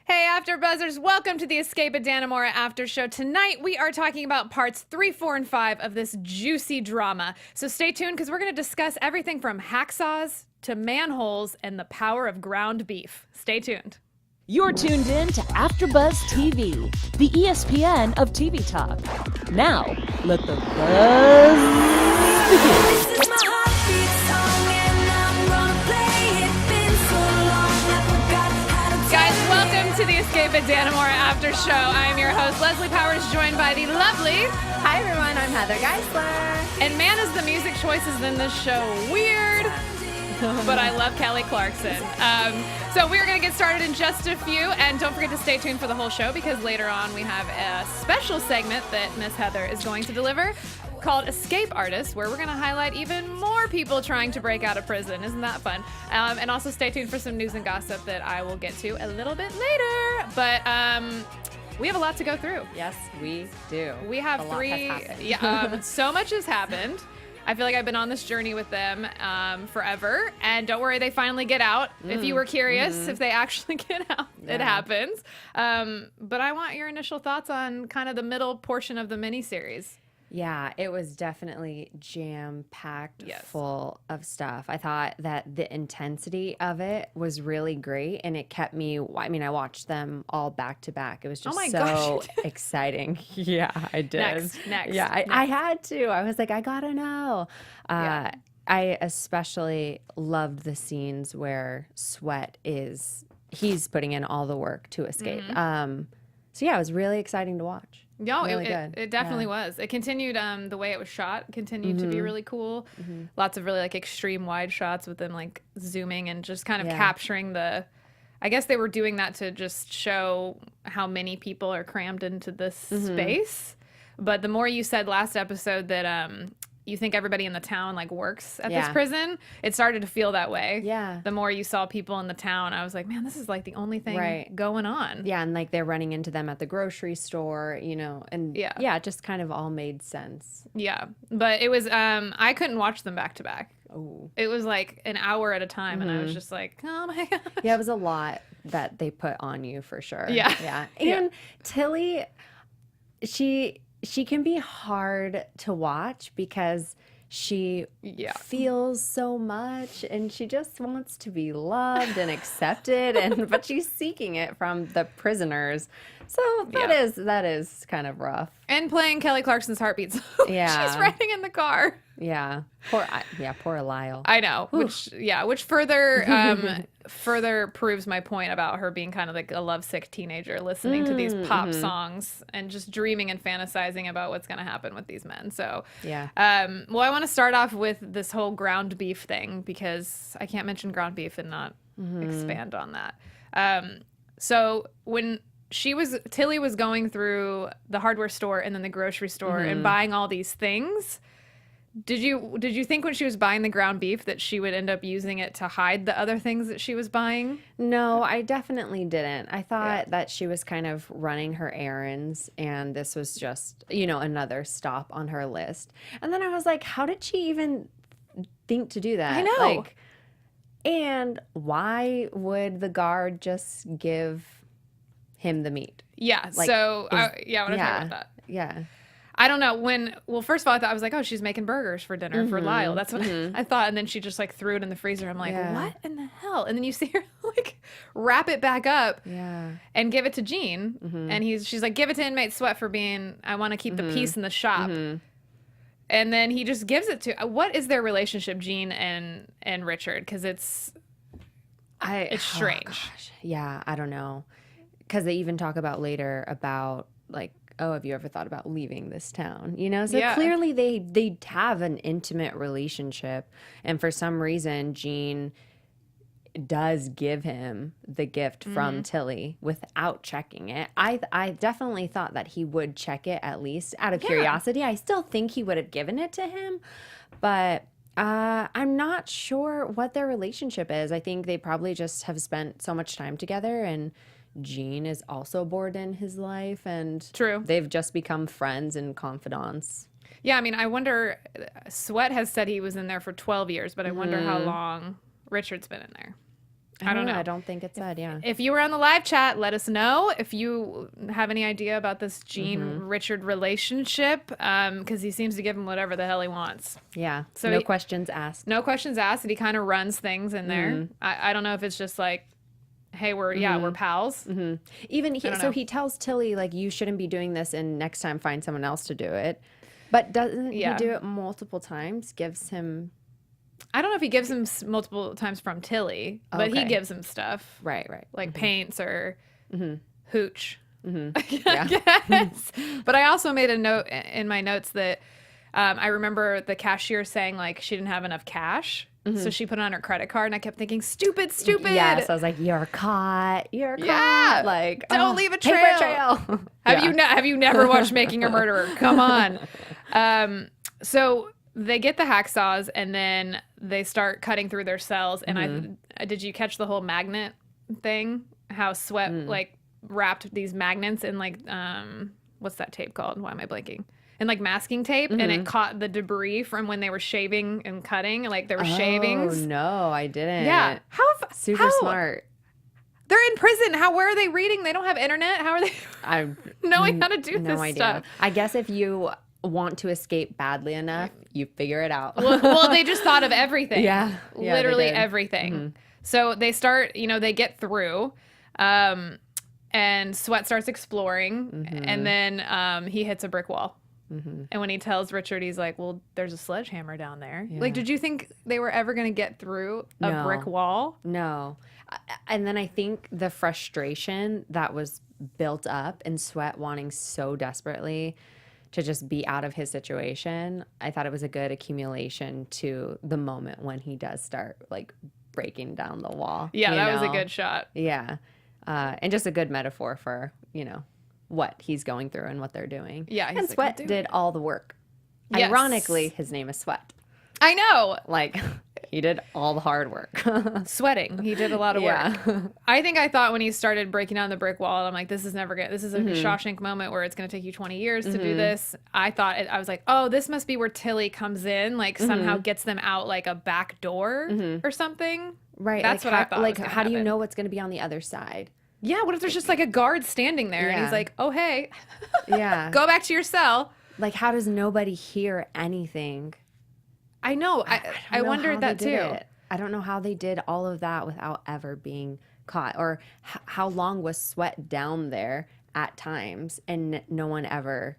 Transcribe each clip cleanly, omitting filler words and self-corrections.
Hey, AfterBuzzers, welcome to the Escape at Dannemora After Show. Tonight, we are talking about parts 3, 4, and 5 of this juicy drama. So stay tuned, because we're going to discuss everything from hacksaws to manholes and the power of ground beef. Stay tuned. You're tuned in to AfterBuzz TV, the ESPN of TV talk. Now, let the buzz begin. This is my heartbeat song and I'm gonna play it. Been so long I forgot how to Guys, welcome to the Escape at Dannemora After Show. I am your host, Lesley Powers, joined by the lovely... Hi everyone, I'm Heather Geisler. And man, is the music choices in this show weird, but I love Kelly Clarkson. So we're going to get started in just a few, and don't forget to stay tuned for the whole show, because later on we have a special segment that Miss Heather is going to deliver called Escape Artists, where we're going to highlight even more people trying to break out of prison. Isn't that fun? And also stay tuned for some news and gossip that I will get to a little bit later. But we have a lot to go through. Yes, we do. We have a lot has happened. Yeah, so much has happened. I feel like I've been on this journey with them forever. And don't worry, they finally get out. If you were curious if they actually get out, it happens. But I want your initial thoughts on kind of the middle portion of the miniseries. Yeah, it was definitely jam-packed Yes. full of stuff. I thought that the intensity of it was really great, and it kept me, I mean, I watched them all back to back. It was just my so gosh, you exciting. Yeah, I did. Next. Yeah, I had to. I was like, I gotta know. Yeah. I especially loved the scenes where Sweat he's putting in all the work to escape. So yeah, it was really exciting to watch. No, Really it good. it definitely was. It continued, the way it was shot continued to be really cool. Lots of really like extreme wide shots with them like zooming and just kind of Yeah. capturing I guess they were doing that to just show how many people are crammed into this space. But the more you said last episode that you think everybody in the town like works at this Yeah. prison, it started to feel that way. Yeah. The more you saw people in the town, I was like, man, this is like the only thing Right. going on. Yeah, and like they're running into them at the grocery store, and Yeah. it just kind of all made sense. Yeah. But it was I couldn't watch them back to back. Oh. It was like an hour at a time, and I was just like, oh my god. Yeah, it was a lot that they put on you for sure. Yeah. Yeah. Yeah. And Tilly, she can be hard to watch because she Yeah. feels so much and she just wants to be loved and accepted but she's seeking it from the prisoners. So that is kind of rough. And playing Kelly Clarkson's Heartbeats. Yeah. She's riding in the car. Yeah. Poor Lyle. I know. Which further further proves my point about her being kind of like a lovesick teenager listening to these pop songs and just dreaming and fantasizing about what's going to happen with these men. So, Yeah. well, I want to start off with this whole ground beef thing, because I can't mention ground beef and not expand on that. So when Tilly was going through the hardware store and then the grocery store and buying all these things, did you think when she was buying the ground beef that she would end up using it to hide the other things that she was buying? No, I definitely didn't. I thought that she was kind of running her errands and this was just, another stop on her list. And then I was like, how did she even think to do that? I know. Like, and why would the guard just give him the meat? Yeah. Like, So I want to talk yeah. about that. Yeah. I don't know first of all, I was like, oh, she's making burgers for dinner for Lyle. That's what I thought. And then she just like threw it in the freezer. I'm like, Yeah. what in the hell? And then you see her like wrap it back up Yeah. and give it to Gene. And she's like, give it to inmate Sweat for being, I want to keep the peace in the shop. And then he just gives it to, what is their relationship, Gene and Richard? Because it's strange. Gosh. Yeah, I don't know. Because they even talk about later about like, oh, have you ever thought about leaving this town? So Yeah. clearly they have an intimate relationship, and for some reason Gene does give him the gift from Tilly without checking it. I definitely thought that he would check it at least out of curiosity. I still think he would have given it to him, but I'm not sure what their relationship is. I think they probably just have spent so much time together, and Gene is also bored in his life, and True. they've just become friends and confidants. Yeah, I mean, I wonder, Sweat has said he was in there for 12 years, but I wonder how long Richard's been in there. I don't know. I don't think it said, yeah. If you were on the live chat, let us know if you have any idea about this Jean-Richard relationship, because he seems to give him whatever the hell he wants. Yeah, So no he- questions asked. No questions asked, and he kind of runs things in there. I don't know if it's just like, hey, we're pals. Even don't so know. he tells Tilly, like, you shouldn't be doing this and next time find someone else to do it. But doesn't Yeah. he do it multiple times? Gives him... I don't know if he gives him multiple times from Tilly, but he Okay. gives him stuff. Right. Like paints or hooch. Yeah. Yes. But I also made a note in my notes that I remember the cashier saying like she didn't have enough cash. So she put it on her credit card, and I kept thinking, stupid. Yes, I was like, you're caught. You're Yeah. caught. Like, Don't leave a paper trail. Have you never watched Making a Murderer? Come on. So they get the hacksaws, and then they start cutting through their cells. And did you catch the whole magnet thing? How Sweat like wrapped these magnets in like what's that tape called? Why am I blanking? And like masking tape, and it caught the debris from when they were shaving and cutting. Like there were shavings. Oh, no, I didn't. Yeah. Super smart. They're in prison. Where are they reading? They don't have internet. How are they I knowing how to do no this idea. stuff? I guess if you want to escape badly enough, you figure it out. Well, they just thought of everything. Yeah, they Literally did. everything. So they start, they get through, and Sweat starts exploring, and then he hits a brick wall. And when he tells Richard, he's like, well, there's a sledgehammer down there. Like, did you think they were ever going to get through a No. brick wall? No. And then I think the frustration that was built up and Sweat wanting so desperately to just be out of his situation, I thought it was a good accumulation to the moment when he does start like breaking down the wall. Yeah, you that was a know? good shot. Yeah. And just a good metaphor for, what he's going through and what they're doing. Yeah, he's And like, Sweat "I'm doing did all the work. Yes. Ironically, his name is Sweat. I know. Like, he did all the hard work. Sweating. He did a lot of work. Yeah. I thought when he started breaking down the brick wall, I'm like, this is a Shawshank moment where it's going to take you 20 years to do this. I was like, oh, this must be where Tilly comes in, like somehow gets them out like a back door or something. Right. That's like what I how, thought. Like, was gonna how do you happen. know what's going to be on the other side? Yeah, what if there's just like a guard standing there and Yeah. he's like, oh, hey, Yeah. go back to your cell. Like, how does nobody hear anything? I know. I don't know wondered how that they too. did it. I don't know how they did all of that without ever being caught. Or how long was Sweat down there at times and no one ever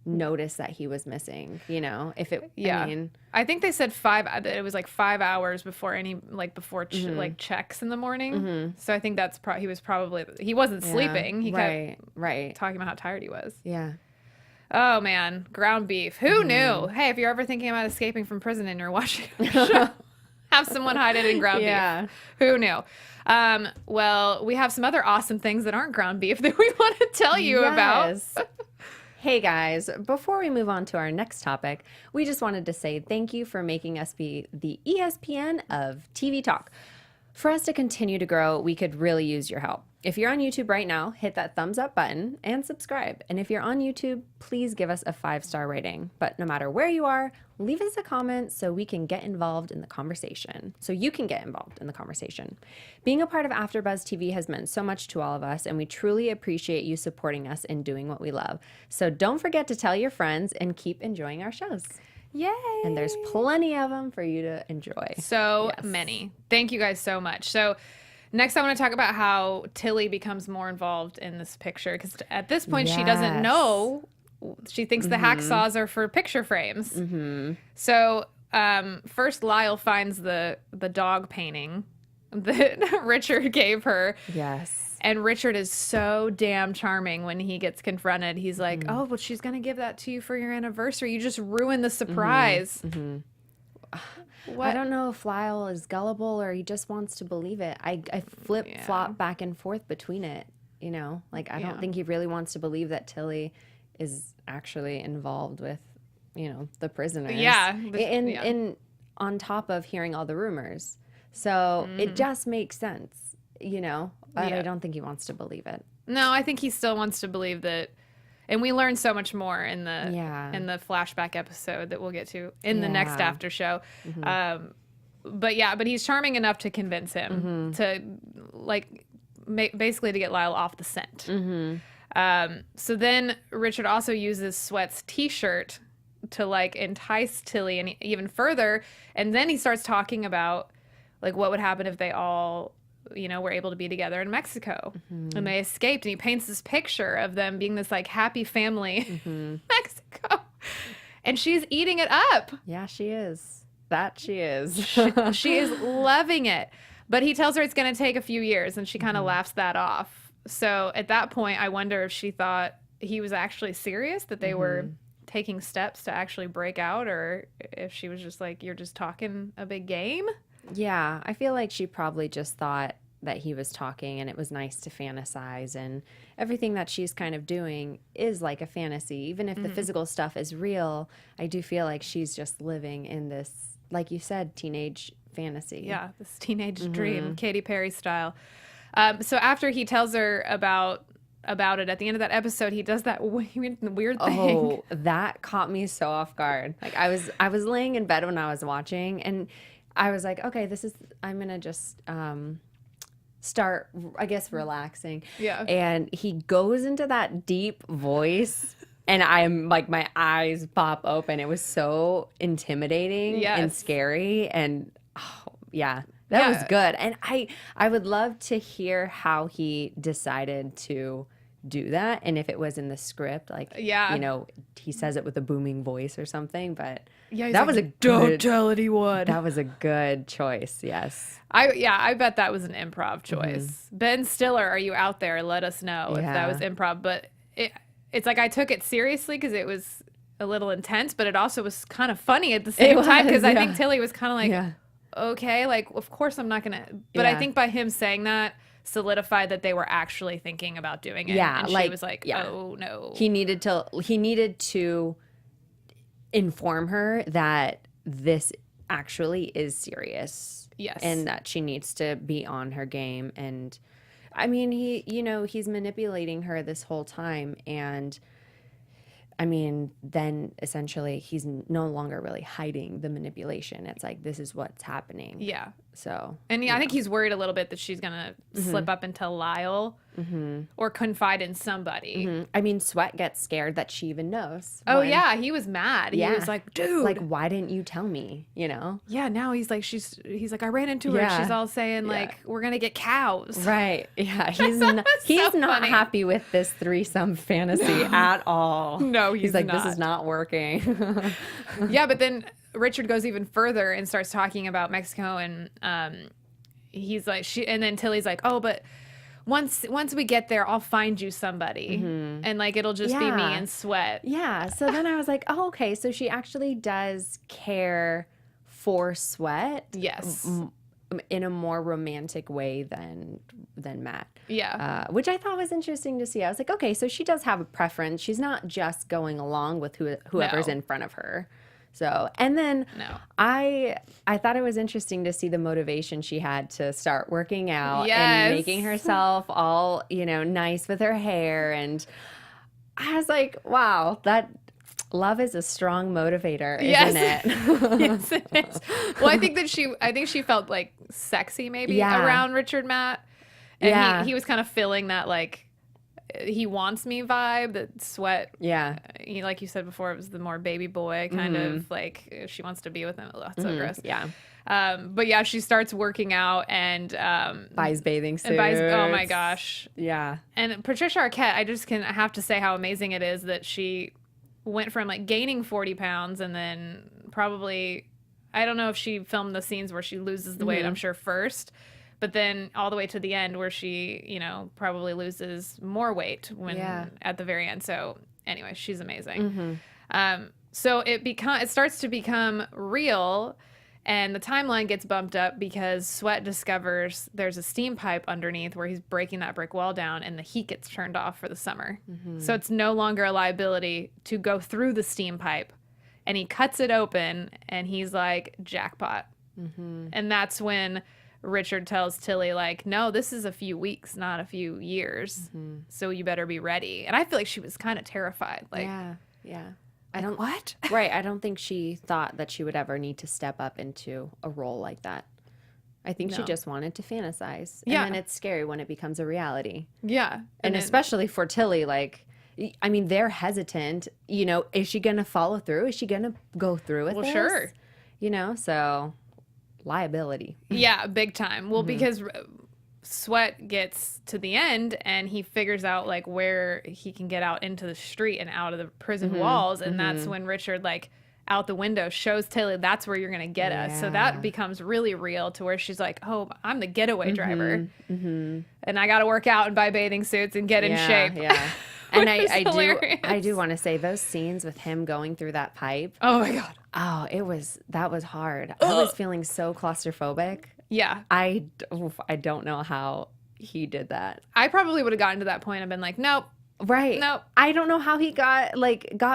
noticed that he was missing, if it, Yeah. I mean, I think they said it was like 5 hours before checks in the morning. So I think that's he wasn't sleeping. He kept right. talking about how tired he was. Yeah. Oh man, ground beef. Who knew? Hey, if you're ever thinking about escaping from prison and you're watching a show, have someone hide it in ground Yeah. beef. Who knew? Well, we have some other awesome things that aren't ground beef that we want to tell you about. Yes. Hey guys, before we move on to our next topic, we just wanted to say thank you for making us be the ESPN of TV talk. For us to continue to grow, we could really use your help. If you're on YouTube right now, hit that thumbs up button and subscribe. And if you're on YouTube, please give us a 5-star rating. But no matter where you are, leave us a comment so we can get involved in the conversation. So you can get involved in the conversation. Being a part of AfterBuzz TV has meant so much to all of us, and we truly appreciate you supporting us and doing what we love. So don't forget to tell your friends and keep enjoying our shows. Yay! And there's plenty of them for you to enjoy. So Yes. many. Thank you guys so much. So next I want to talk about how Tilly becomes more involved in this picture, because at this point she doesn't Yes. know. She thinks the hacksaws are for picture frames. So first Lyle finds the dog painting that Richard gave her. Yes. And Richard is so damn charming when he gets confronted. He's like, oh, well, she's going to give that to you for your anniversary. You just ruined the surprise. What? I don't know if Lyle is gullible or he just wants to believe it. I flop back and forth between it, Like, I don't think he really wants to believe that Tilly is actually involved with, the prisoners. Yeah. And on top of hearing all the rumors. So it just makes sense, But I don't think he wants to believe it. No, I think he still wants to believe that. And we learn so much more in the Yeah. flashback episode that we'll get to in the next Yeah. after show. but he's charming enough to convince him to like basically to get Lyle off the scent. So then Richard also uses Sweat's t-shirt to like entice Tilly and even further, and then he starts talking about like what would happen if they all, you know, were able to be together in Mexico and they escaped, and he paints this picture of them being this like happy family in Mexico, and she's eating it up. Yeah, she is. That she is. She is loving it, but he tells her it's going to take a few years, and she kind of laughs that off. So at that point, I wonder if she thought he was actually serious, that they were taking steps to actually break out, or if she was just like, you're just talking a big game. Yeah, I feel like she probably just thought that he was talking and it was nice to fantasize, and everything that she's kind of doing is like a fantasy. Even if the physical stuff is real, I do feel like she's just living in this, like you said, teenage fantasy. Yeah, this teenage dream, Katy Perry style. So after he tells her about it at the end of that episode, he does that weird thing. Oh, that caught me so off guard. Like I was laying in bed when I was watching, and I was like, okay, I'm gonna just start, I guess, relaxing. Yeah. And he goes into that deep voice, and I'm like, my eyes pop open. It was so intimidating and scary, and yeah. That was good. And I would love to hear how he decided to do that, and if it was in the script, like, you know, he says it with a booming voice or something, but that was don't tell anyone. That was a good choice. Yes. I bet that was an improv choice. Ben Stiller, are you out there? Let us know if that was improv. But it's like I took it seriously because it was a little intense, but it also was kind of funny at the same time, because I think Tilly was kind of like, okay, like, of course I'm not gonna, but I think by him saying that solidified that they were actually thinking about doing it. Yeah, and like, she was like, oh no. He needed to inform her that this actually is serious. Yes. And that she needs to be on her game. And I mean, he's manipulating her this whole time, and I mean, then essentially he's no longer really hiding the manipulation. It's like, this is what's happening. Yeah. So. And I think he's worried a little bit that she's going to slip up and tell Lyle or confide in somebody. I mean, Sweat gets scared that she even knows. Oh, yeah. He was mad. He was like, dude. Like, why didn't you tell me, you know? Yeah, now he's like, I ran into her. She's all saying, like, we're going to get cows. Right. Yeah. He's not happy with this threesome fantasy at all. No, he's like, this is not working. Yeah, but then Richard goes even further and starts talking about Mexico, and he's like, and then Tilly's like, oh, but once we get there, I'll find you somebody, and like it'll just be me and Sweat. Yeah. So then I was like, oh, okay. So she actually does care for Sweat. Yes. In a more romantic way than Matt. Yeah. Which I thought was interesting to see. I was like, okay, so she does have a preference. She's not just going along with whoever's in front of her. So, and then I thought it was interesting to see the motivation she had to start working out and making herself all, nice with her hair. And I was like, wow, that love is a strong motivator, isn't it? Yes, it is. Well, I think she felt like sexy maybe around Richard Matt. And he was kind of feeling that like he wants me vibe, that Sweat. Yeah. Like you said before, it was the more baby boy kind of like she wants to be with him. Ugh, so gross. Yeah. But yeah, she starts working out and buys bathing suits. Oh my gosh. Yeah. And Patricia Arquette, I have to say how amazing it is that she went from like gaining 40 pounds and then probably, I don't know if she filmed the scenes where she loses the weight, I'm sure first, but then all the way to the end where she, probably loses more weight at the very end. So anyway, she's amazing. So it starts to become real, and the timeline gets bumped up because Sweat discovers there's a steam pipe underneath where he's breaking that brick wall down, and the heat gets turned off for the summer. So it's no longer a liability to go through the steam pipe, and he cuts it open, and he's like, jackpot. And that's when Richard tells Tilly, like, no, this is a few weeks, not a few years. So you better be ready. And I feel like she was kind of terrified. Like, yeah. I don't what? Right. I don't think she thought that she would ever need to step up into a role like that. I think she No. just wanted to fantasize. And Yeah. then it's scary when it becomes a reality. Yeah. And especially for Tilly, like, I mean, they're hesitant. You know, is she going to follow through? Is she going to go through with this? sure. You know, so liability. Yeah, big time. Well, because Sweat gets to the end and he figures out like where he can get out into the street and out of the prison walls. And that's when Richard, like, out the window shows Tilly that's where you're going to get us. So that becomes really real to where she's like, oh, I'm the getaway driver. And I got to work out and buy bathing suits and get in shape. Yeah. And Which is I hilarious. do want to say those scenes with him going through that pipe. Oh my God. Oh, that was hard. I was feeling so claustrophobic. Yeah. I don't know how he did that. I probably would have gotten to that point and been like, nope. Right. Nope. I don't know how he got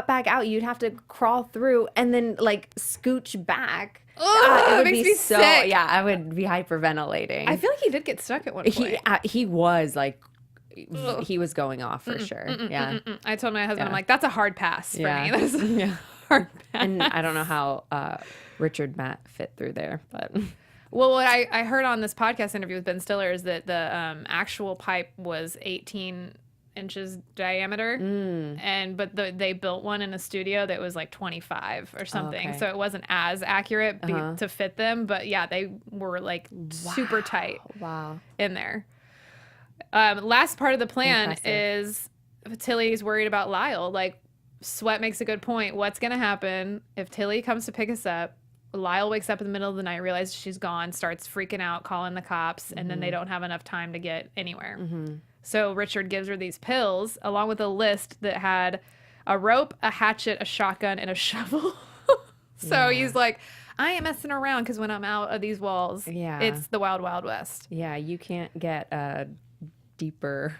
back out. You'd have to crawl through and then like scooch back. Ugh, it would makes be me so sick. yeah, I would be hyperventilating. I feel like he did get stuck at one point. He was like he was going off for sure. Yeah. I told my husband, I'm like, that's a hard pass for me. That's a Yeah. hard pass. And I don't know how Richard Matt fit through there, but Well, what I heard on this podcast interview with Ben Stiller is that the actual pipe was 18 inches diameter, but they built one in a studio that was like 25 or something, okay. so it wasn't as accurate to fit them. But yeah, they were like super tight wow. in there. Last part of the plan Impressive. is Tilly's worried about Lyle. Like, Sweat makes a good point. What's going to happen if Tilly comes to pick us up? Lyle wakes up in the middle of the night, realizes she's gone, starts freaking out, calling the cops, and then they don't have enough time to get anywhere. So Richard gives her these pills along with a list that had a rope, a hatchet, a shotgun, and a shovel. So he's like, I ain't messing around because when I'm out of these walls, it's the wild, wild west. Yeah, you can't get a deeper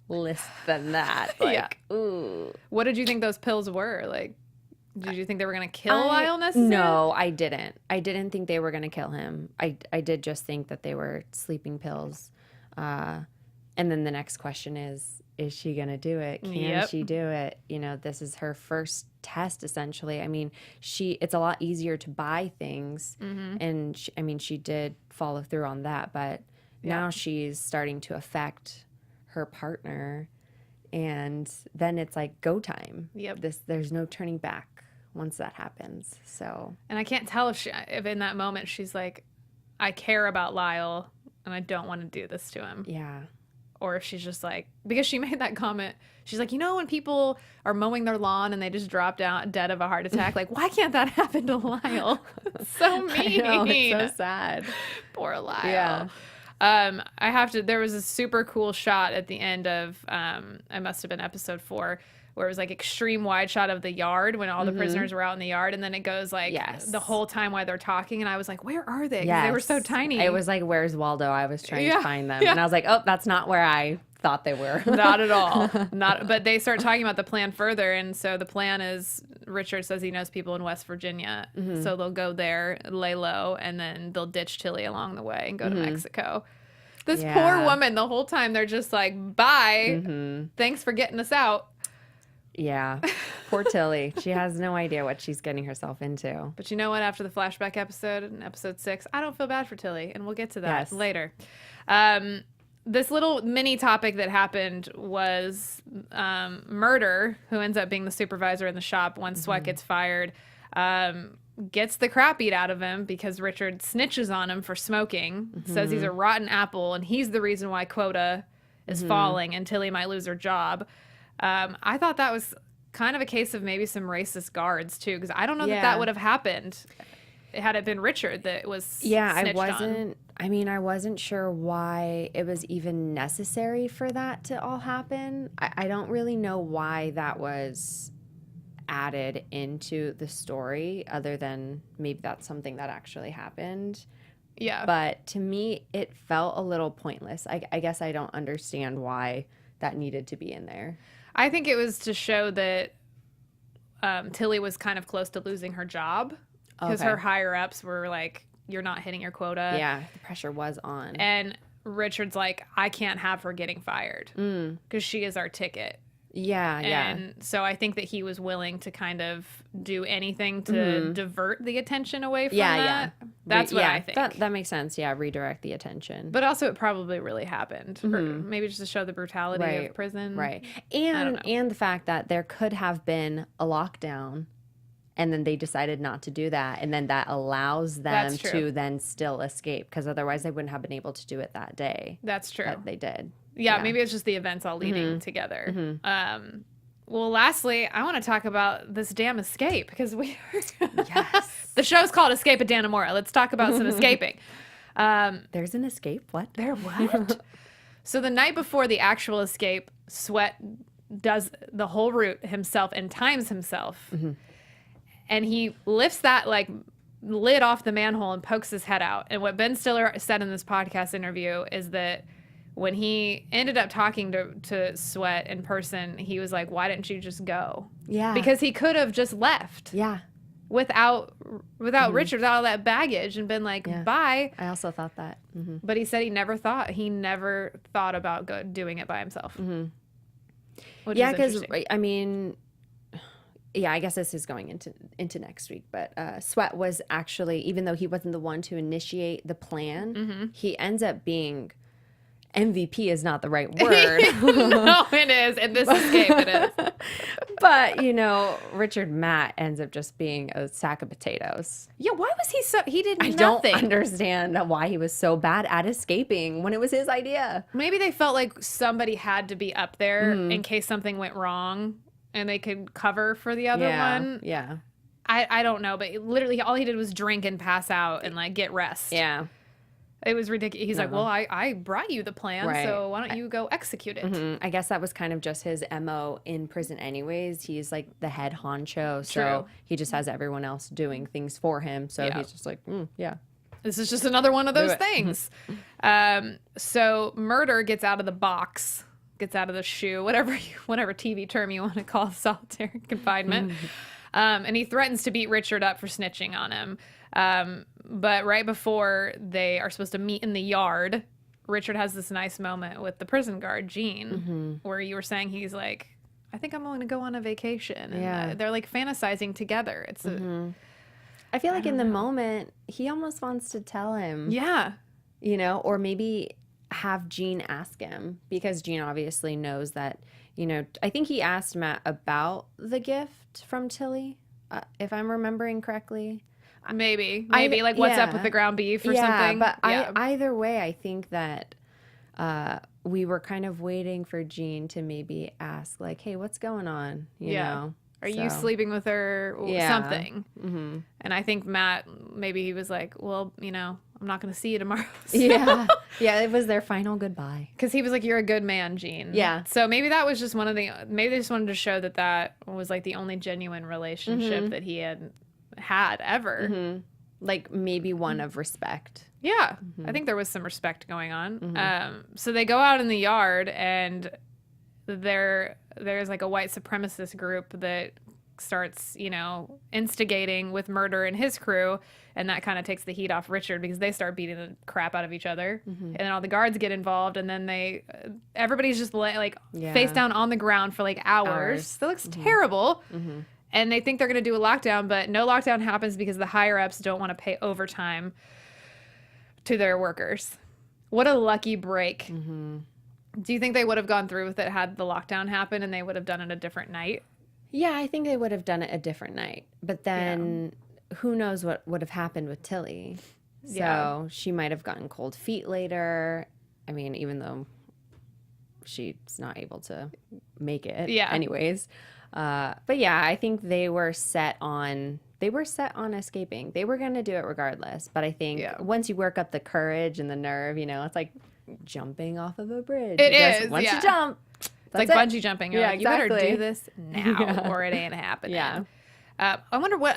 list than that. Yeah. Ooh. What did you think those pills were? Like, did you think they were going to kill Lyle necessarily? No, I didn't. I didn't think they were going to kill him. I did just think that they were sleeping pills. And then the next question is she going to do it? Can she do it? You know, this is her first test, essentially. I mean, it's a lot easier to buy things. And, she did follow through on that. But now she's starting to affect her partner. And then it's like go time. Yep. There's no turning back once that happens. So, And I can't tell if in that moment she's like, I care about Lyle and I don't want to do this to him. yeah. Or if she's just like, because she made that comment, she's like, you know, when people are mowing their lawn and they just drop down dead of a heart attack, like, why can't that happen to Lyle? It's so mean. I know, it's so sad. Poor Lyle. Yeah. There was a super cool shot at the end of, it must have been episode 4, where it was like extreme wide shot of the yard when all the prisoners were out in the yard. And then it goes like the whole time while they're talking. And I was like, where are they? 'Cause they were so tiny. It was like, where's Waldo? I was trying to find them. And I was like, oh, that's not where I thought they were. Not at all. But they start talking about the plan further. And so the plan is Richard says he knows people in West Virginia. So they'll go there, lay low, and then they'll ditch Tilly along the way and go to Mexico. This poor woman, the whole time, they're just like, bye. Thanks for getting us out. Yeah. Poor Tilly. She has no idea what she's getting herself into. But you know what? After the flashback episode in episode 6, I don't feel bad for Tilly. And we'll get to that later. This little mini topic that happened was Murder, who ends up being the supervisor in the shop once Sweat gets fired, gets the crap beat out of him because Richard snitches on him for smoking, says he's a rotten apple, and he's the reason why quota is falling and Tilly might lose her job. I thought that was kind of a case of maybe some racist guards, too, because I don't know that would have happened had it been Richard that was snitched on. I wasn't sure why it was even necessary for that to all happen. I don't really know why that was added into the story other than maybe that's something that actually happened. Yeah. But to me, it felt a little pointless. I guess I don't understand why that needed to be in there. I think it was to show that Tilly was kind of close to losing her job because her higher-ups were like, you're not hitting your quota. Yeah, the pressure was on. And Richard's like, I can't have her getting fired because she is our ticket. Yeah, yeah. And so I think that he was willing to kind of do anything to divert the attention away from that. That's what I think. That makes sense. Yeah, redirect the attention. But also, it probably really happened. Or maybe just to show the brutality of prison. Right. And the fact that there could have been a lockdown and then they decided not to do that. And then that allows them to then still escape because otherwise they wouldn't have been able to do it that day. That's true. That they did. Yeah, maybe it's just the events all leading together. Well, lastly, I want to talk about this damn escape because we Yes. the show's called Escape at Dannemora. Let's talk about some escaping. There's an escape? What? There what? So the night before the actual escape, Sweat does the whole route himself and times himself. And he lifts that like lid off the manhole and pokes his head out. And what Ben Stiller said in this podcast interview is that when he ended up talking to Sweat in person, he was like, why didn't you just go? Yeah. Because he could have just left Yeah. without Richard, without all that baggage and been like, bye. I also thought that. But he said he never thought about doing it by himself. Which Yeah, is because, interesting. I mean, yeah, I guess this is going into next week. But Sweat was actually, even though he wasn't the one to initiate the plan, he ends up being... MVP is not the right word. No, it is. In this escape, it is. But, Richard Matt ends up just being a sack of potatoes. Yeah, why was he so... He did I nothing. don't understand why he was so bad at escaping when it was his idea. Maybe they felt like somebody had to be up there in case something went wrong and they could cover for the other one. Yeah. I don't know, but literally all he did was drink and pass out and like get rest. Yeah. It was ridiculous. He's like, well, I brought you the plan, Right. so why don't you go execute it? I guess that was kind of just his MO in prison anyways. He's like the head honcho, so True. he just has everyone else doing things for him. So Yeah. he's just like, yeah. This is just another one of those it. things. So Murder gets out of the box, gets out of the shoe, whatever TV term you want to call solitary confinement. And he threatens to beat Richard up for snitching on him. But right before they are supposed to meet in the yard, Richard has this nice moment with the prison guard, Gene, where you were saying he's like, I think I'm going to go on a vacation. And Yeah. they're like fantasizing together. It's I feel like in the moment, he almost wants to tell him, yeah. or maybe have Gene ask him because Gene obviously knows that, I think he asked Matt about the gift from Tilly, if I'm remembering correctly. Maybe like what's up with the ground beef or something. But either way, I think that we were kind of waiting for Gene to maybe ask, like, "Hey, what's going on?" You know, are you sleeping with her? Or Yeah. something. And I think Matt, maybe he was like, well, I'm not going to see you tomorrow. Yeah, yeah. It was their final goodbye. Because he was like, you're a good man, Gene. Yeah. So maybe that was just maybe they just wanted to show that was like the only genuine relationship that he had ever. Like maybe one of respect. Yeah. I think there was some respect going on. So they go out in the yard and there's like a white supremacist group that starts, instigating with Murder and his crew. And that kind of takes the heat off Richard because they start beating the crap out of each other. And then all the guards get involved. And then everybody's just face down on the ground for like hours. That looks terrible. And they think they're going to do a lockdown, but no lockdown happens because the higher-ups don't want to pay overtime to their workers. What a lucky break. Do you think they would have gone through with it had the lockdown happened and they would have done it a different night? Yeah, I think they would have done it a different night. But then who knows what would have happened with Tilly. So she might have gotten cold feet later. I mean, even though she's not able to make it anyways. But yeah, I think they were set on escaping. They were going to do it regardless. But I think once you work up the courage and the nerve, it's like jumping off of a bridge. It is. Once you jump, It's like bungee jumping. You're like, you better exactly. do this now or it ain't happening. I wonder what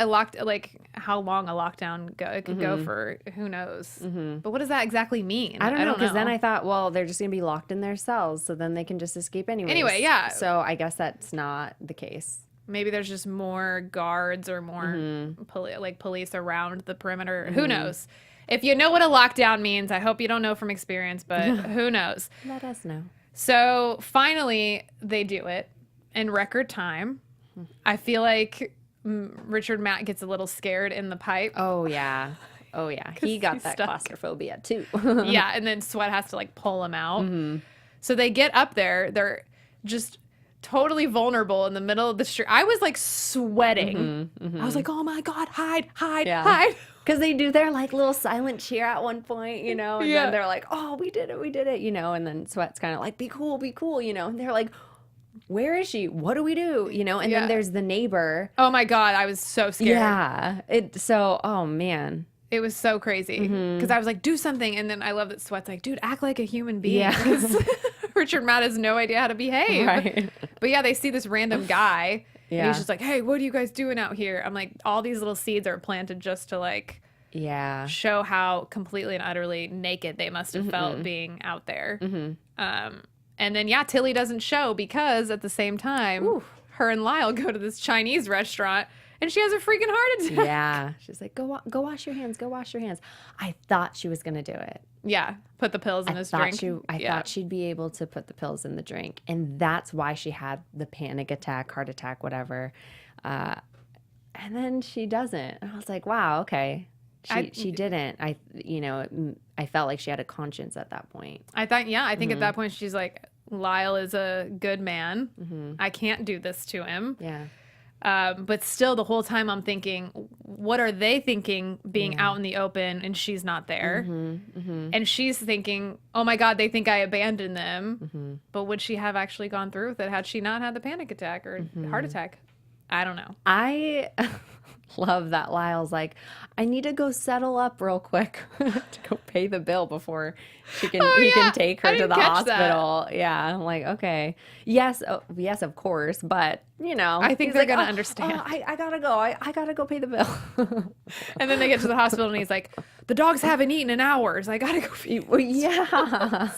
how long a lockdown could go for. Who knows? But what does that exactly mean? I don't know, because then I thought, well, they're just going to be locked in their cells, so then they can just escape anyways. Anyway, yeah. So I guess that's not the case. Maybe there's just more guards or more police around the perimeter. Who knows? If you know what a lockdown means, I hope you don't know from experience, but who knows? Let us know. So finally, they do it. in record time. I feel like Richard Matt gets a little scared in the pipe. Oh yeah. He got he's that stuck. claustrophobia too. Yeah, and then Sweat has to like pull him out. So they get up there. They're just totally vulnerable in the middle of the street. I was like sweating. I was like, oh my God, hide. Because they do their like little silent cheer at one point, you know, and Yeah. then they're like, oh, we did it, you know, and then Sweat's kind of like, be cool, you know, and they're like, where is she? What do we do? You know, and Yeah. then there's the neighbor. Oh my God, I was so scared. Yeah. Oh man. It was so crazy because I was like, do something. And then I love that Sweat's like, dude, act like a human being. Yeah. 'Cause Richard Matt has no idea how to behave. Right. But yeah, they see this random guy. And Yeah. he's just like, hey, what are you guys doing out here? I'm like, all these little seeds are planted just to like Yeah. show how completely and utterly naked they must have felt being out there. And then, yeah, Tilly doesn't show because at the same time, her and Lyle go to this Chinese restaurant and she has a freaking heart attack. Yeah. She's like, go wash your hands. Go wash your hands. I thought she was going to do it. Yeah, put the pills in his drink. I thought she'd be able to put the pills in the drink. And that's why she had the panic attack, heart attack, whatever. And then she doesn't. And I was like, wow, okay. She didn't. I felt like she had a conscience at that point. I think at that point she's like, Lyle is a good man. I can't do this to him. Yeah. But still, the whole time I'm thinking, what are they thinking being out in the open and she's not there? And she's thinking, oh my God, they think I abandoned them. But would she have actually gone through with it had she not had the panic attack or heart attack? I don't know. I love that Lyle's like, I need to go settle up real quick to go pay the bill before he can take her I to didn't the catch that. hospital. Yeah, I'm like, okay, yes, yes, of course, but you know, I think he's they're like, gonna "Oh, understand." I gotta go. I gotta go pay the bill. And then they get to the hospital and he's like, the dogs haven't eaten in hours. I gotta go feed. Well, yeah.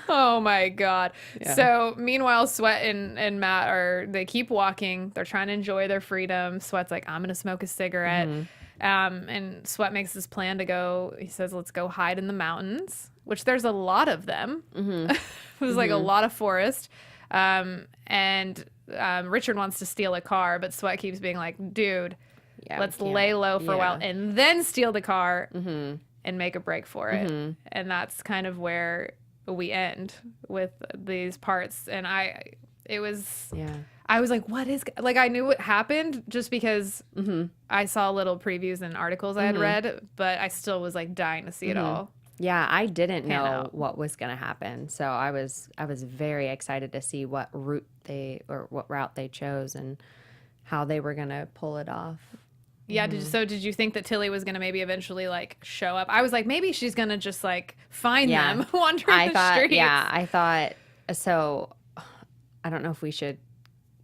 Oh my God. So meanwhile, Sweat and Matt they keep walking. They're trying to enjoy their freedom. Sweat's like, I'm going to smoke a cigarette. And Sweat makes this plan to go, he says, let's go hide in the mountains, which there's a lot of them. There's like a lot of forest. And Richard wants to steal a car, but Sweat keeps being like, dude, let's lay low for a while and then steal the car and make a break for it. And that's kind of where we end with these parts. And I was like, what is, like, I knew what happened just because I saw little previews and articles I had read, but I still was like dying to see it all. Yeah, I didn't know out. what was going to happen. So I was very excited to see what route they chose and how they were going to pull it off. Yeah. Did you think that Tilly was going to maybe eventually like show up? I was like, maybe she's going to just like find them wandering the streets. Yeah, I thought so. I don't know if we should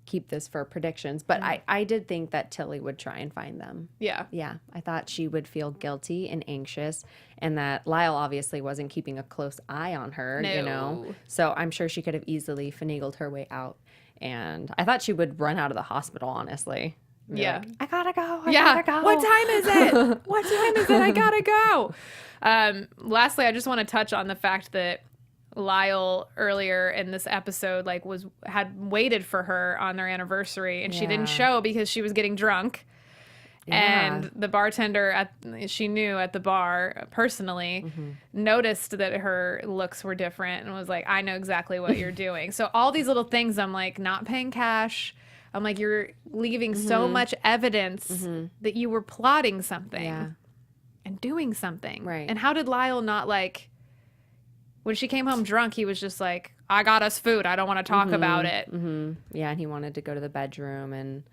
keep this for predictions, but I did think that Tilly would try and find them. Yeah. Yeah, I thought she would feel guilty and anxious, and that Lyle obviously wasn't keeping a close eye on her, you know? No. So I'm sure she could have easily finagled her way out. And I thought she would run out of the hospital, honestly. Be Yeah. like, I gotta go. I Yeah. gotta go. What time is it? What time is it? I gotta go. Lastly, I just want to touch on the fact that Lyle earlier in this episode like had waited for her on their anniversary and she didn't show because she was getting drunk. Yeah. And the bartender she knew at the bar personally noticed that her looks were different and was like, I know exactly what you're doing. So all these little things, I'm like, not paying cash. I'm like, you're leaving so much evidence that you were plotting something and doing something. Right. And how did Lyle not like, when she came home drunk, he was just like, I got us food. I don't want to talk about it. Yeah, and he wanted to go to the bedroom, and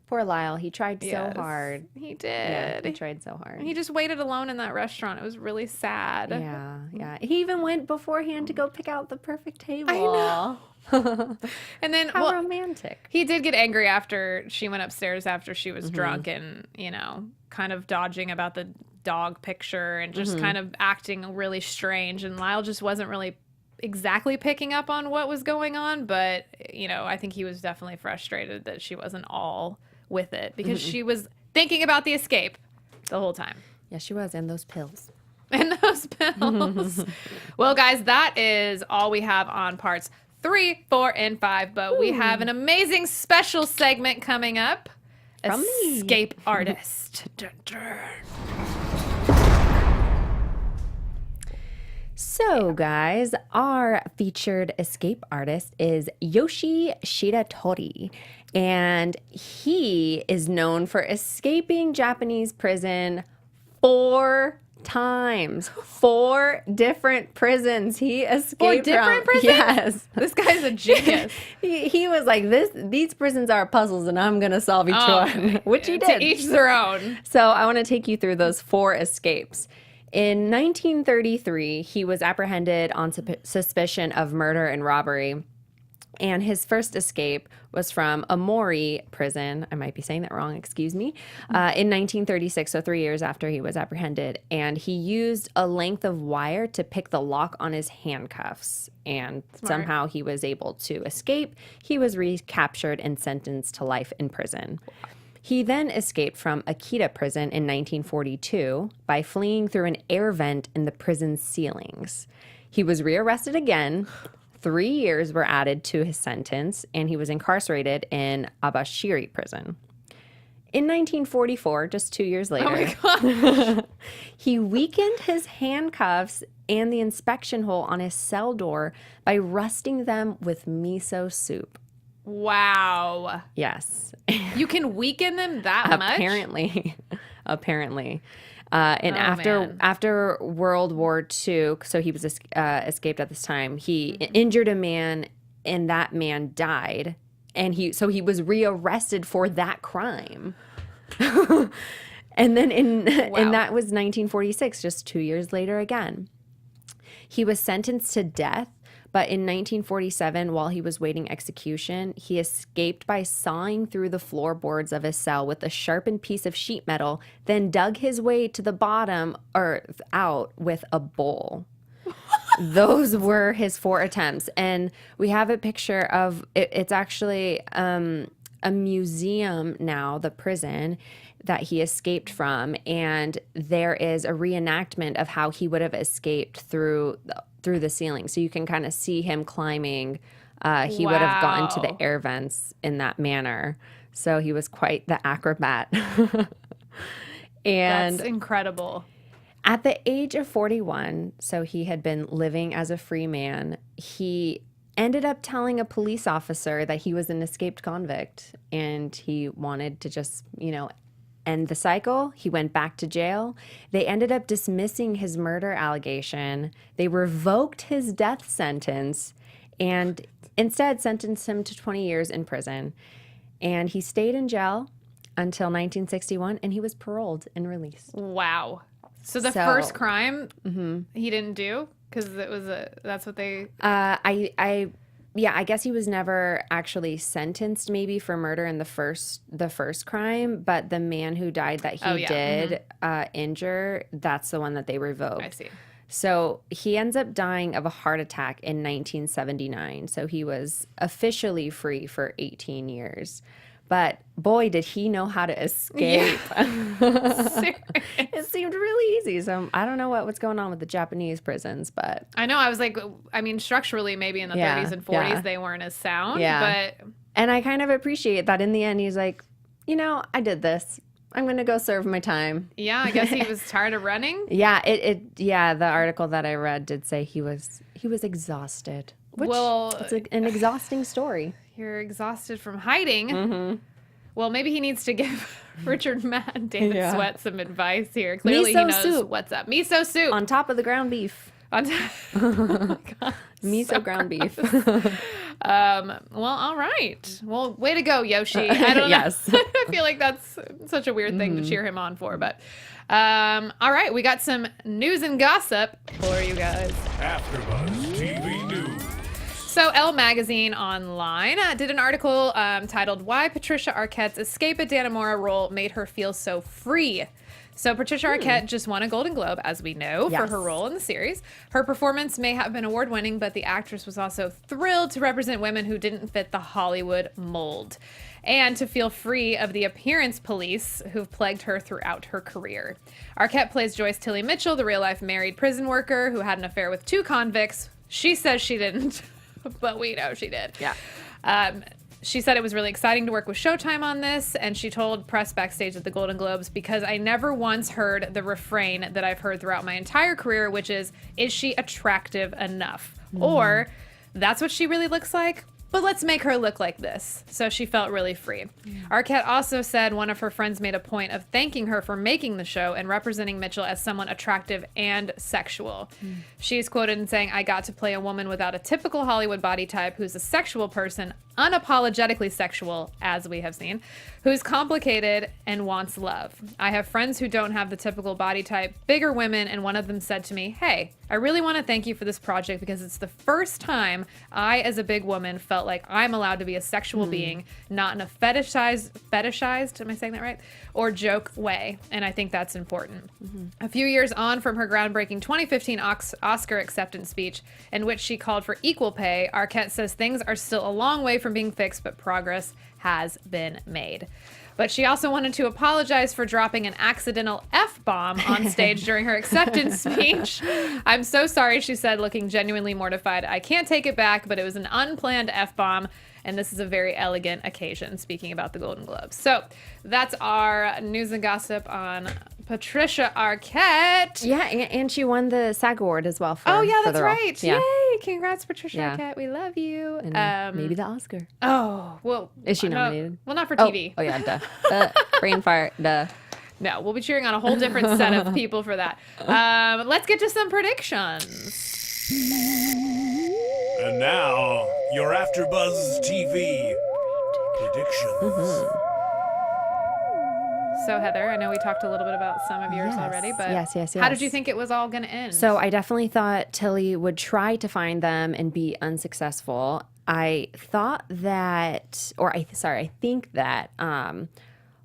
poor Lyle, he tried so Yes, hard. He Yeah, did. he tried so hard. He just waited alone in that restaurant. It was really sad. Yeah. He even went beforehand to go pick out the perfect table. I know. And then, How romantic. he did get angry after she went upstairs after she was drunk and, kind of dodging about the dog picture and just kind of acting really strange. And Lyle just wasn't really exactly picking up on what was going on. But, I think he was definitely frustrated that she wasn't all with it because she was thinking about the escape the whole time. Yeah, she was. And those pills. And those pills. Well, guys, that is all we have on parts 3, 4, and 5. But we have an amazing special segment coming up. From me. Escape Artist. Dun, dun. So, guys, our featured escape artist is Yoshi Cheetah Toady, and he is known for escaping Japanese prison 4 times. 4 different prisons he escaped 4 different from. prisons? Yes. This guy's a genius. He was like, these prisons are puzzles, and I'm going to solve each one, which he did. To each their own. So I want to take you through those 4 escapes. In 1933, he was apprehended on suspicion of murder and robbery. And his first escape was from Amori prison. I might be saying that wrong, excuse me. In 1936, so 3 years after he was apprehended. And he used a length of wire to pick the lock on his handcuffs. And somehow he was able to escape. He was recaptured and sentenced to life in prison. He then escaped from Akita prison in 1942 by fleeing through an air vent in the prison's ceilings. He was rearrested again. 3 years were added to his sentence, and he was incarcerated in Abashiri prison. In 1944, just 2 years later, he weakened his handcuffs and the inspection hole on his cell door by rusting them with miso soup. Wow. Yes. You can weaken them that much? Apparently. And after World War II, so he was escaped at this time, he injured a man, and that man died. And he was rearrested for that crime. And then and that was 1946, just 2 years later again. He was sentenced to death. But in 1947, while he was waiting execution, he escaped by sawing through the floorboards of his cell with a sharpened piece of sheet metal, then dug his way to the bottom or out with a bowl. Those were his 4 attempts. And we have a picture of it. It's actually a museum now, the prison that he escaped from. And there is a reenactment of how he would have escaped through the ceiling. So you can kind of see him climbing. He would have gotten to the air vents in that manner. So he was quite the acrobat. And that's incredible. At the age of 41, so he had been living as a free man, he ended up telling a police officer that he was an escaped convict, and he wanted to just, end the cycle. He went back to jail. They ended up dismissing his murder allegation. They revoked his death sentence and instead sentenced him to 20 years in prison. And he stayed in jail until 1961, and he was paroled and released. Wow. So the first crime he didn't do because that's what they. I guess he was never actually sentenced maybe for murder in the first crime, but the man who died that he did injure, that's the one that they revoked. I see. So he ends up dying of a heart attack in 1979. So he was officially free for 18 years. But boy, did he know how to escape. Yeah. It seemed really easy. So I don't know what's going on with the Japanese prisons, but. I know. I was like, structurally, maybe in the 30s and 40s, they weren't as sound. Yeah. But. And I kind of appreciate that in the end, he's like, I did this. I'm going to go serve my time. Yeah, I guess he was tired of running. Yeah, the article that I read did say he was exhausted. Which, it's an exhausting story. You're exhausted from hiding. Mm-hmm. Well, maybe he needs to give Richard, Matt, and David Sweat some advice here. Clearly, miso he knows soup. What's up. Miso soup. On top of the ground beef. Miso ground beef. Well, all right. Well, way to go, Yoshi. I don't know. Yes. I feel like that's such a weird thing to cheer him on for. But all right, we got some news and gossip for you guys. AfterBuzz TV News. So Elle Magazine Online did an article titled "Why Patricia Arquette's Escape at Dannemora Role Made Her Feel So Free." So Patricia Arquette just won a Golden Globe, as we know, for her role in the series. Her performance may have been award-winning, but the actress was also thrilled to represent women who didn't fit the Hollywood mold and to feel free of the appearance police who've plagued her throughout her career. Arquette plays Joyce Tilly Mitchell, the real-life married prison worker who had an affair with 2 convicts. She says she didn't. but we know she did. Yeah. She said it was really exciting to work with Showtime on this, and she told press backstage at the Golden Globes, because I never once heard the refrain that I've heard throughout my entire career, which is she attractive enough? Or, that's what she really looks like, but let's make her look like this. So she felt really free. Arquette also said one of her friends made a point of thanking her for making the show and representing Mitchell as someone attractive and sexual. She is quoted in saying, "I got to play a woman without a typical Hollywood body type who's a sexual person, unapologetically sexual, as we have seen, who's complicated and wants love. I have friends who don't have the typical body type, bigger women, and one of them said to me, 'Hey, I really want to thank you for this project because it's the first time I, as a big woman, felt like I'm allowed to be a sexual being, not in a fetishized, am I saying that right? Or joke way.' And I think that's important." A few years on from her groundbreaking 2015 Oscar acceptance speech, in which she called for equal pay, Arquette says things are still a long way from being fixed, but progress has been made. But she also wanted to apologize for dropping an accidental F-bomb on stage during her acceptance speech. "I'm so sorry," she said, looking genuinely mortified. "I can't take it back, but it was an unplanned F-bomb, and this is a very elegant occasion," speaking about the Golden Globes. So that's our news and gossip on Patricia Arquette. Yeah, and she won the SAG Award as well. For, Oh, yeah, for that's the role. right. Yeah. Yay. Congrats, Patricia Yeah. Arquette. We love you. And maybe the Oscar. Oh, well. Is she no, nominated? well, not for Oh, TV. oh yeah, duh. Brain fart, duh. No, we'll be cheering on a whole different set of people for that. Let's get to some predictions. And now, your AfterBuzz TV predictions. So, Heather, I know we talked a little bit about some of yours Yes. already, but Yes. how did you think it was all going to end? So I definitely thought Tilly would try to find them and be unsuccessful. I thought that, I think that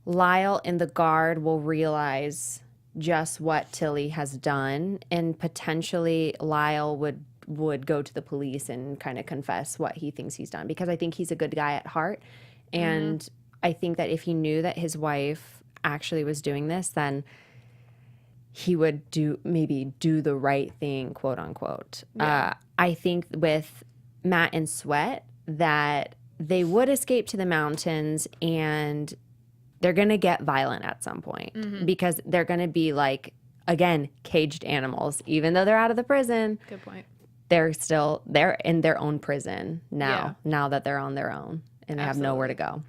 Lyle and the guard will realize just what Tilly has done, and potentially Lyle would go to the police and kind of confess what he thinks he's done, because I think he's a good guy at heart. And I think that if he knew that his wife actually was doing this, then he would do the right thing, quote unquote. Yeah. I think with Matt and Sweat that they would escape to the mountains, and they're going to get violent at some point because they're going to be like, again, caged animals. Even though they're out of the prison, Good point. they're in their own prison now that they're on their own and they have nowhere to go.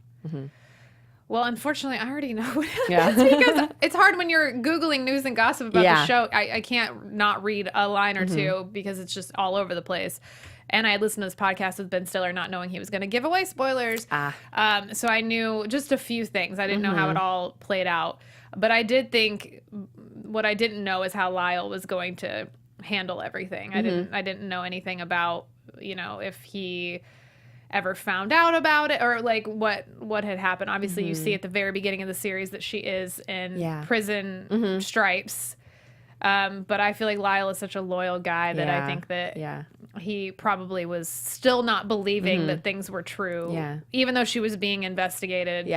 Well, unfortunately, I already know what happens Yeah. because it's hard when you're Googling news and gossip about the show. I can't not read a line or two because it's just all over the place. And I had listened to this podcast with Ben Stiller not knowing he was going to give away spoilers. So I knew just a few things. I didn't know how it all played out. But I did think what I didn't know is how Lyle was going to handle everything. I didn't know anything about, if he ever found out about it or like what had happened. Obviously you see at the very beginning of the series that she is in prison stripes. But I feel like Lyle is such a loyal guy that I think that he probably was still not believing that things were true. Even though she was being investigated.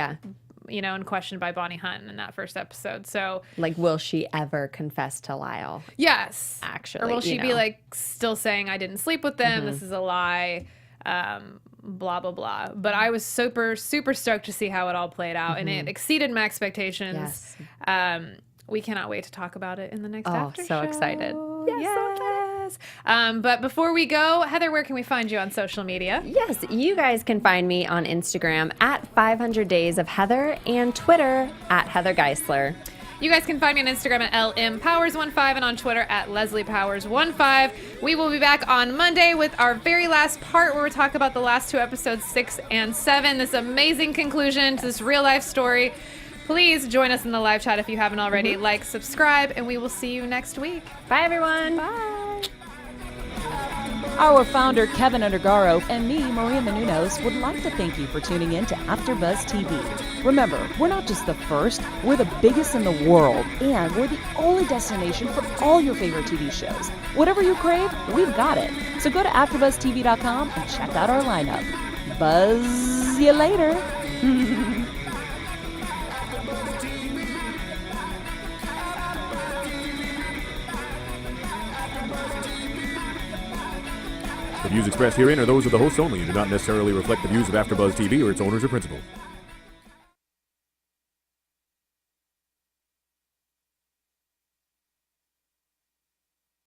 And questioned by Bonnie Hunt in that first episode. So, like, will she ever confess to Lyle? Yes. Actually. Or will she be like still saying, I didn't sleep with them, this is a lie, blah, blah, blah. But I was super, super stoked to see how it all played out. And it exceeded my expectations. We cannot wait to talk about it in the next after so show. excited. Yes. But before we go, Heather, where can we find you on social media? Yes, you guys can find me on Instagram at 500 Days of Heather and Twitter at Heather Geisler. You guys can find me on Instagram at LMPowers15 and on Twitter at LesliePowers15. We will be back on Monday with our very last part where we talk about the last two episodes, 6 and 7. This amazing conclusion to this real life story. Please join us in the live chat if you haven't already. Like, subscribe, and we will see you next week. Bye, everyone. Bye. Our founder, Keven Undergaro, and me, Maria Menounos, would like to thank you for tuning in to AfterBuzz TV. Remember, we're not just the first, we're the biggest in the world, and we're the only destination for all your favorite TV shows. Whatever you crave, we've got it. So go to AfterBuzzTV.com and check out our lineup. Buzz you later. The views expressed herein are those of the hosts only and do not necessarily reflect the views of AfterBuzz TV or its owners or principals.